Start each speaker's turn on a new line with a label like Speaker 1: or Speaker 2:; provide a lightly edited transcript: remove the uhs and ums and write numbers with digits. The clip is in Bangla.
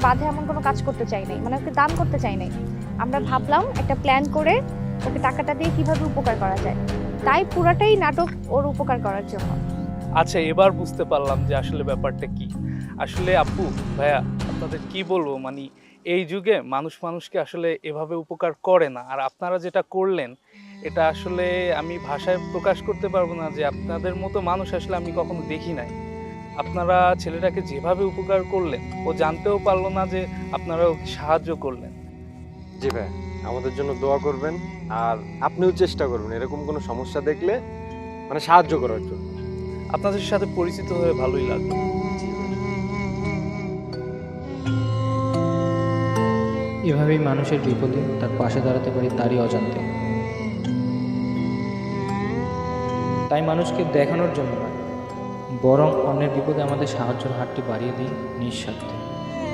Speaker 1: বাধে এমন কোনো কাজ করতে চাই নাই, মানে ওকে দান করতে চাই নাই। আমরা ভাবলাম একটা প্ল্যান করে ওকে টাকাটা দিয়ে কিভাবে উপকার করা যায়, তাই পুরাটাই নাটক ওর উপকার করার জন্য।
Speaker 2: আচ্ছা, এবার বুঝতে পারলাম যে আসলে ব্যাপারটা কি। আসলে আপু, ভাইয়া, আপনাদের কি বলবো, মানে এই যুগে মানুষ মানুষকে আসলে এভাবে উপকার করে না। আর আপনারা যেটা করলেন, এটা আসলে আমি ভাষায় প্রকাশ করতে পারবো না যে আপনাদের মতো মানুষ আসলে আমি কখনো দেখি নাই। আপনারা ছেলেটাকে যেভাবে উপকার করলেন, ও জানতেও পারলো না যে আপনারা ওকে সাহায্য করলেন।
Speaker 3: জি ভাই, আমাদের জন্য দোয়া করবেন। আর আপনিও চেষ্টা করবেন এরকম কোনো সমস্যা দেখলে মানে সাহায্য করার জন্য।
Speaker 2: আপনাদের সাথে পরিচিত হয়ে ভালোই লাগলো।
Speaker 4: এভাবেই মানুষের বিপদে তার পাশে দাঁড়াতে পারি তারই অজান্তে। তাই মানুষকে দেখানোর জন্য নয়, বরং অন্যের বিপদে আমাদের সাহায্যের হাতটি বাড়িয়ে দিই নিঃস্বার্থে।